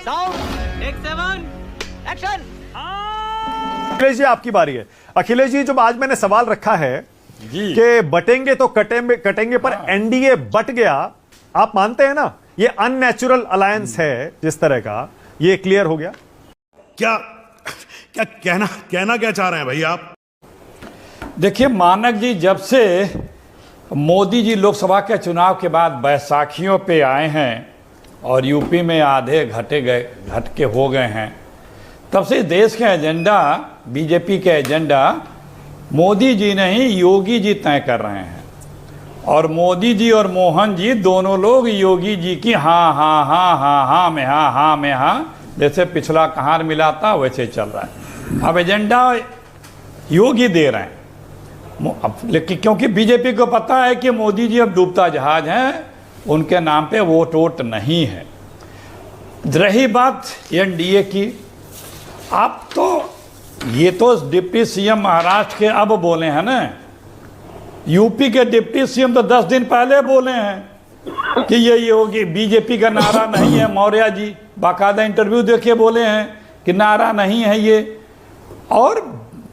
Sound take 7 action. Akhilesh ji आपकी बारी है। अखिलेश जी जो आज मैंने सवाल रखा है कि बटेंगे तो कटेंगे पर एनडीए बट गया, आप मानते हैं ना ये अननेचुरल अलायंस है जिस तरह का, ये क्लियर हो गया? क्या क्या कहना क्या चाह रहे हैं भाई आप? देखिए मानक जी, जब से मोदी जी लोकसभा के चुनाव के बाद बैसाखियों पे आए हैं और यूपी में आधे घट के हो गए हैं, तब से देश के एजेंडा, बीजेपी के एजेंडा मोदी जी नहीं योगी जी तय कर रहे हैं। और मोदी जी और मोहन जी दोनों लोग योगी जी की हाँ हाँ हाँ हाँ हाँ में हाँ हाँ में हाँ, जैसे पिछला कहार मिला था वैसे चल रहा है। अब एजेंडा योगी दे रहे हैं, लेकिन क्योंकि बीजेपी को पता है कि मोदी जी अब डूबता जहाज हैं, उनके नाम पे वोट नहीं है। रही बात एनडीए की, आप तो ये तो डिप्टी सीएम महाराष्ट्र के अब बोले हैं ना, यूपी के डिप्टी सीएम तो 10 दिन पहले बोले हैं कि ये होगी, बीजेपी का नारा नहीं है। मौर्य जी बाकायदा इंटरव्यू देके बोले हैं कि नारा नहीं है ये। और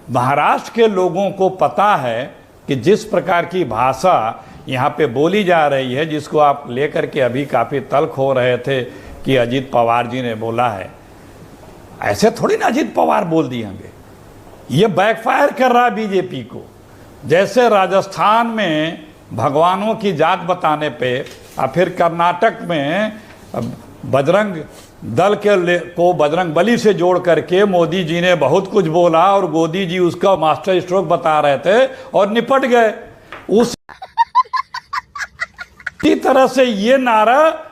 महाराष्ट्र के लोगों को पता है कि जिस प्रकार की भाषा यहाँ पे बोली जा रही है, जिसको आप लेकर के अभी काफ़ी तल्ख हो रहे थे कि अजीत पवार जी ने बोला है, ऐसे थोड़ी ना अजीत पवार बोल दिए होंगे। ये बैकफायर कर रहा है बीजेपी को। जैसे राजस्थान में भगवानों की जात बताने पे और फिर कर्नाटक में बजरंग दल को बजरंग बली से जोड़ करके मोदी जी ने बहुत कुछ बोला और मोदी जी उसका मास्टर स्ट्रोक बता रहे थे और निपट गए। उसी तरह से ये नारा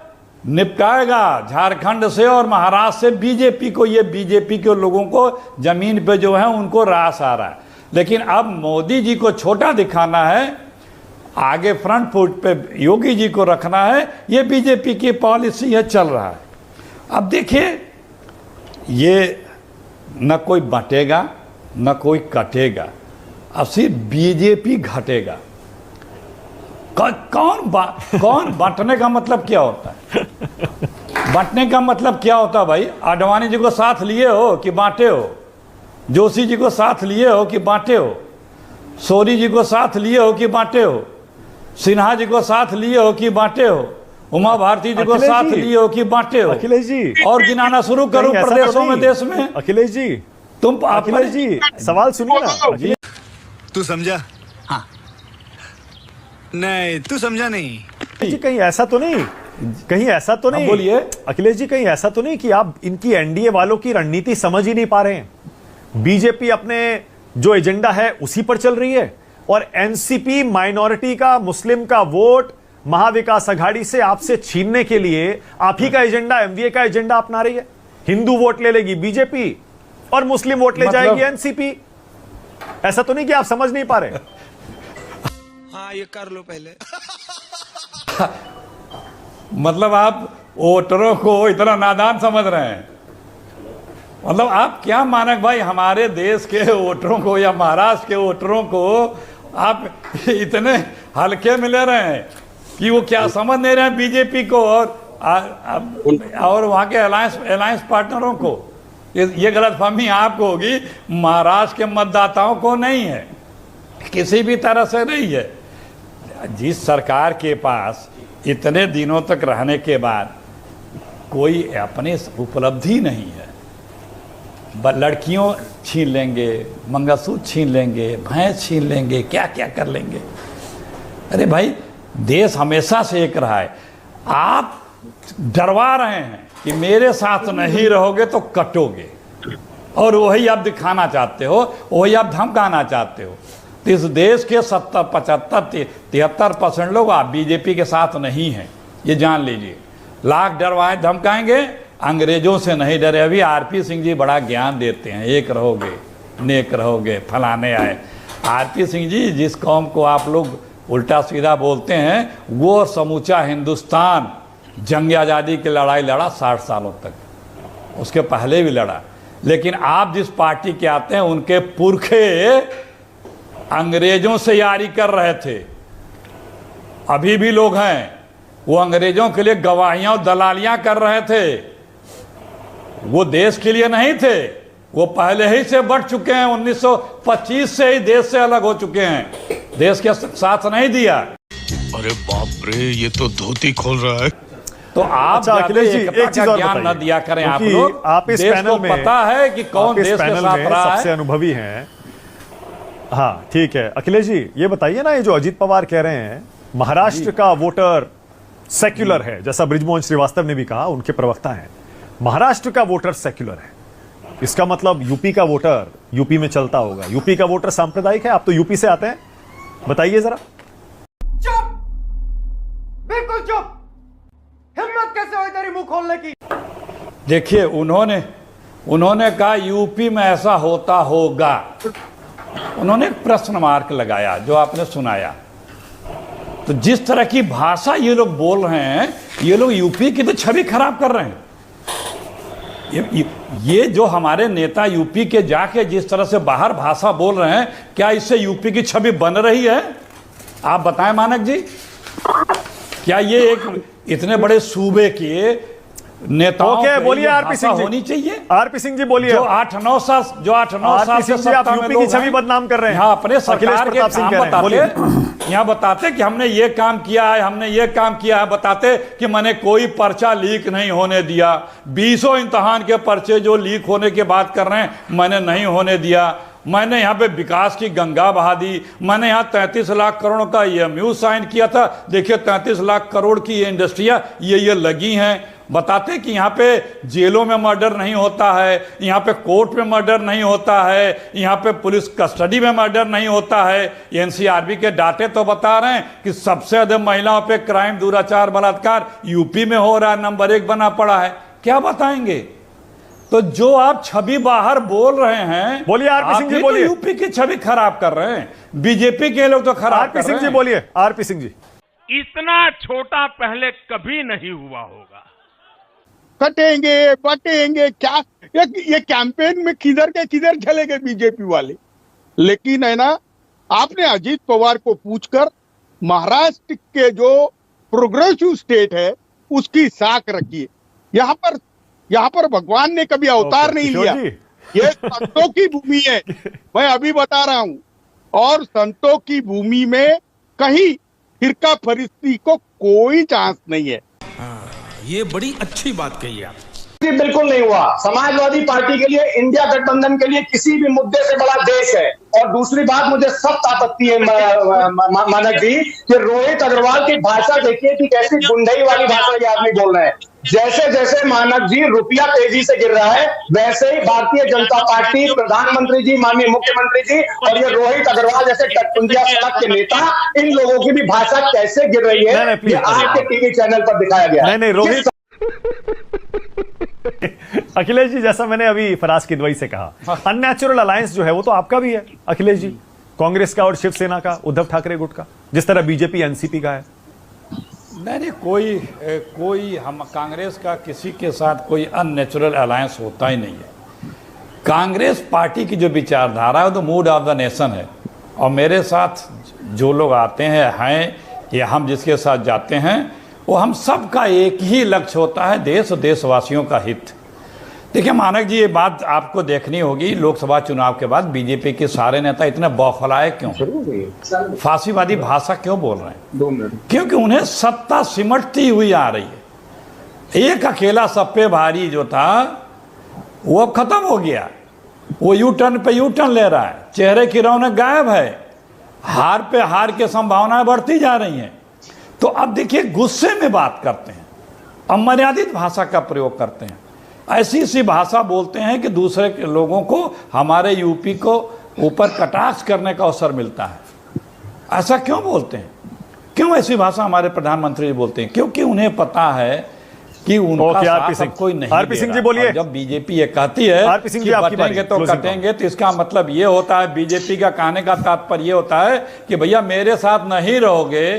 निपटाएगा झारखंड से और महाराष्ट्र से बीजेपी को। ये बीजेपी के लोगों को जमीन पे जो है उनको रास आ रहा है। लेकिन अब मोदी जी को छोटा दिखाना है, आगे फ्रंट फुट पे योगी जी को रखना है, ये बीजेपी की पॉलिसी है, चल रहा है। अब देखिए, ये न कोई बटेगा न कोई कटेगा, अब सिर्फ बीजेपी घटेगा। कौन बांटने का मतलब क्या होता है? बांटने का मतलब क्या होता है भाई? आडवाणी जी को साथ लिए हो कि बांटे हो? जोशी जी को साथ लिए हो कि बांटे हो? सोरी जी को साथ लिए हो कि बांटे हो? सिन्हा जी को साथ लिए हो कि बांटे हो? उमा भारती जी को साथ लिए हो कि बांटे हो? अखिलेश जी और गिनाना शुरू करूं प्रदेशों में, देश में। अखिलेश जी अखिलेश जी सवाल सुनिए ना। तू समझा? हाँ। नहीं तू समझा नहीं। जी कहीं ऐसा तो नहीं, बोलिए अखिलेश जी, कहीं ऐसा तो नहीं कि आप इनकी एनडीए वालों की रणनीति समझ ही नहीं पा रहे हैं? बीजेपी अपने जो एजेंडा है उसी पर चल रही है और एनसीपी माइनॉरिटी का, मुस्लिम का वोट महाविकास अघाड़ी से आपसे छीनने के लिए आप ही का एजेंडा, एमवीए का एजेंडा अपना रही है। हिंदू वोट ले लेगी बीजेपी और मुस्लिम वोट ले जाएगी एनसीपी। ऐसा तो नहीं कि आप समझ नहीं पा रहे? हाँ ये कर लो पहले। मतलब आप वोटरों को इतना नादान समझ रहे हैं? मतलब आप क्या मानक भाई, हमारे देश के वोटरों को या महाराष्ट्र के वोटरों को आप इतने हल्के में ले रहे हैं कि वो क्या समझ नहीं रहे हैं बीजेपी को और वहाँ के अलायंस पार्टनरों को। ये गलतफहमी आपको होगी, महाराष्ट्र के मतदाताओं को नहीं है, किसी भी तरह से नहीं है। जिस सरकार के पास इतने दिनों तक रहने के बाद कोई अपने उपलब्धि नहीं है, लड़कियों छीन लेंगे, मंगलसूत्र छीन लेंगे, भैंस छीन लेंगे, क्या क्या कर लेंगे। अरे भाई, देश हमेशा से एक रहा है। आप डरवा रहे हैं कि मेरे साथ नहीं रहोगे तो कटोगे, और वही आप दिखाना चाहते हो, वही आप धमकाना चाहते हो। तो इस देश के 70, 75, 73% लोग आप बीजेपी के साथ नहीं हैं, ये जान लीजिए। लाख डरवाएं धमकाएंगे, अंग्रेजों से नहीं डरे। अभी आरपी सिंह जी बड़ा ज्ञान देते हैं, एक रहोगे नेक रहोगे, फलाने आए। आरपी सिंह जी, जिस कौम को आप लोग उल्टा सीधा बोलते हैं, वो समूचा हिंदुस्तान जंग आज़ादी की लड़ाई लड़ा 60 सालों तक, उसके पहले भी लड़ा। लेकिन आप जिस पार्टी के आते हैं, उनके पुरखे अंग्रेजों से यारी कर रहे थे, अभी भी लोग हैं, वो अंग्रेजों के लिए गवाहियां और दलालियां कर रहे थे। वो देश के लिए नहीं थे, वो पहले ही से बढ़ चुके हैं। 1925 से ही देश से अलग हो चुके हैं, देश के साथ नहीं दिया। अरे बाप रे, ये तो धोती खोल रहा है। तो आप अच्छा, अखिलेश जी, एक चीज और ज्ञान न बताइए, दिया करें आप क्योंकि लोग। आप इस देश पैनल को में पता है कि कौन आप इस देश के पैनल साथ में रहा सबसे है। अनुभवी हैं। हाँ ठीक है, अखिलेश जी ये बताइए ना, ये जो अजीत पवार कह रहे हैं महाराष्ट्र का वोटर सेक्युलर है, जैसा बृजमोहन श्रीवास्तव ने भी कहा, उनके प्रवक्ता हैं, महाराष्ट्र का वोटर सेक्युलर है, इसका मतलब यूपी का वोटर यूपी में चलता होगा, यूपी का वोटर सांप्रदायिक है। आप तो यूपी से आते हैं, बताइए जरा। चुप, बिल्कुल चुप। हिम्मत कैसे हुई तेरी मुंह खोलने की? देखिए, उन्होंने कहा यूपी में ऐसा होता होगा। उन्होंने एक प्रश्न मार्क लगाया, जो आपने सुनाया। तो जिस तरह की भाषा ये लोग बोल रहे हैं, ये लोग यूपी की तो छवि खराब कर रहे हैं। ये जो हमारे नेता यूपी के जाके जिस तरह से बाहर भाषा बोल रहे हैं, क्या इससे यूपी की छवि बन रही है? आप बताएं मानक जी, क्या ये एक इतने बड़े सूबे के नेताओं ओके, बोलिए आरपी सिंह जी, होनी चाहिए? आरपी सिंह जी बोलिए। जो 8-9 साल से आप यूपी की छवि बदनाम कर रहे हैं। यहाँ अपने सरकार के काम बताते, बोलिए। यहाँ बताते कि हमने ये काम किया है, हमने ये काम किया है, बताते कि मैंने कोई पर्चा लीक नहीं होने दिया। 20 इम्तिहान के पर्चे जो लीक होने की बात कर रहे हैं, मैंने नहीं होने दिया। मैंने यहाँ पे विकास की गंगा बहा दी। मैंने यहाँ 33 लाख करोड़ का EMU साइन किया था। देखिए 33 लाख करोड़ की ये इंडस्ट्रियाँ ये लगी हैं। बताते कि यहाँ पे जेलों में मर्डर नहीं होता है, यहाँ पे कोर्ट में मर्डर नहीं होता है, यहाँ पे पुलिस कस्टडी में मर्डर नहीं होता है। NCRB के डाटे तो बता रहे हैं कि सबसे अधिक महिलाओं पे क्राइम, दुराचार, बलात्कार यूपी में हो रहा है, नंबर 1 बना पड़ा है। क्या बताएंगे? तो जो आप छवि बाहर बोल रहे हैं, बोलिए आरपी सिंह जी, आप बोलिए। तो यूपी की छवि खराब कर रहे हैं, बीजेपी के लोग तो खराब कर आरपी रहे सिंह जी हैं। बोलिए, आरपी सिंह जी। इतना छोटा पहले कभी नहीं हुआ होगा। कटेंगे बटेंगे क्या, ये कैंपेन में किधर के किधर चले गए बीजेपी वाले। लेकिन है ना, आपने अजीत पवार को पूछकर महाराष्ट्र के जो प्रोग्रेसिव स्टेट है उसकी साख रखी है। यहाँ पर भगवान ने कभी अवतार नहीं लिया। ये संतों की भूमि है, मैं अभी बता रहा हूं। और संतों की भूमि में कहीं फिरका फरिश्ती को कोई चांस नहीं है। ये बड़ी अच्छी बात कही आप। बिल्कुल नहीं हुआ। समाजवादी पार्टी के लिए, इंडिया गठबंधन के लिए किसी भी मुद्दे से बड़ा देश है। और दूसरी बात, मुझे सख्त आपत्ति है मानक जी कि रोहित अग्रवाल की भाषा देखिए कि कैसी गुंडई वाली भाषा ये आदमी बोल रहे हैं। जैसे जैसे मानक जी रुपया तेजी से गिर रहा है, वैसे ही भारतीय जनता पार्टी, प्रधानमंत्री जी, माननीय मुख्यमंत्री जी और ये रोहित अग्रवाल जैसे टटपुंजिया सड़क के नेता, इन लोगों की भी भाषा कैसे गिर रही है, ये आज के टीवी चैनल पर दिखाया गया। नहीं रोहित अखिलेश जी, जैसा मैंने अभी फराज किदवई से कहा, अननेचुरल अलायंस जो है वो तो आपका भी है अखिलेश जी, कांग्रेस का और शिवसेना का, उद्धव ठाकरे गुट का, जिस तरह बीजेपी एनसीपी का है। नहीं, कोई हम कांग्रेस का किसी के साथ कोई अननेचुरल अलायंस होता ही नहीं है। कांग्रेस पार्टी की जो विचारधारा है वो तो मूड ऑफ द नेशन है। और मेरे साथ जो लोग आते हैं या हम जिसके साथ जाते हैं, वो हम सबका एक ही लक्ष्य होता है, देश और देशवासियों का हित। देखिए मानक जी, ये बात आपको देखनी होगी, लोकसभा चुनाव के बाद बीजेपी के सारे नेता इतने बौखलाए क्यों, फांसीवादी भाषा क्यों बोल रहे हैं? क्योंकि उन्हें सत्ता सिमटती हुई आ रही है। एक अकेला सब पे भारी जो था वो अब खत्म हो गया। वो यू टर्न पे यू टर्न ले रहा है, चेहरे की रौनक गायब है, हार पे हार की संभावनाएं बढ़ती जा रही हैं। तो अब देखिए, गुस्से में बात करते हैं, अमर्यादित भाषा का प्रयोग करते हैं, ऐसी भाषा बोलते हैं कि दूसरे के लोगों को, हमारे यूपी को ऊपर कटाक्ष करने का अवसर मिलता है। ऐसा क्यों बोलते हैं? क्यों ऐसी भाषा हमारे प्रधानमंत्री बोलते हैं? क्योंकि उन्हें पता है कि उनका साथ अब कोई नहीं। आरपी सिंह जी बोलिए। जब बीजेपी ये कहती है कि बटेंगे तो कटेंगे, तो इसका मतलब ये होता है, बीजेपी का कहने का तात्पर्य ये होता है कि भैया मेरे साथ नहीं रहोगे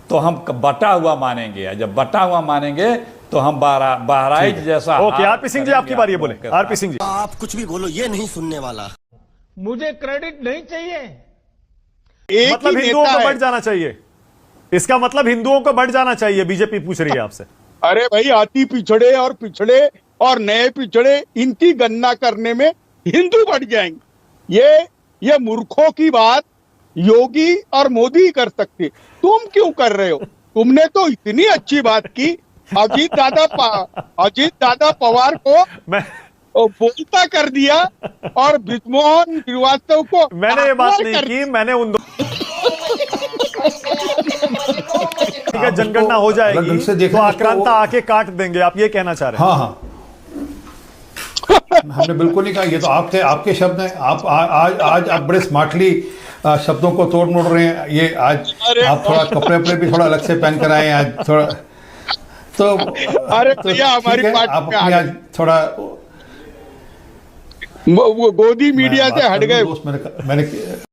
तो हम बटा हुआ मानेंगे, जब बटा हुआ मानेंगे तो हम बहराइच जैसा। ओके, आरपी सिंह जी आपकी बारी है, बोले आरपी सिंह जी। आप कुछ भी बोलो, ये नहीं सुनने वाला। मुझे क्रेडिट नहीं चाहिए। मतलब हिंदुओं को बढ़ जाना चाहिए, इसका मतलब हिंदुओं को बढ़ जाना चाहिए, बीजेपी पूछ रही है आपसे। अरे भाई, अति पिछड़े और पिछड़े और नए पिछड़े इनकी गणना करने में हिंदू बढ़ जाएंगे। ये मूर्खों की बात योगी और मोदी ही कर सकते, तुम क्यों कर रहे हो? तुमने तो इतनी अच्छी बात की, अजीत दादा पवार को मैं बोलता कर दिया और ब्रिजमोहन श्रीवास्तव को मैंने ये बात नहीं कर की, मैंने उन ठीक है, जनगणना हो अलग ढंग जाएगी से देखें तो तो आक्रांता वो- आके काट देंगे, आप ये कहना चाह रहे हैं? हाँ हाँ, हमने बिल्कुल नहीं कहा, ये तो आपके शब्द हैं। आप आज आप बड़े स्मार्टली शब्दों को तोड़ मोड़ रहे हैं। ये आज आप थोड़ा कपड़े भी थोड़ा अलग से पहन कर आए हैं आज थोड़ा, तो अरे तो भैया, ठीक हमारी है, पार्टी आप में अपनी आ आज थोड़ा वो गोदी मीडिया से हट गए। दोस्त मैंने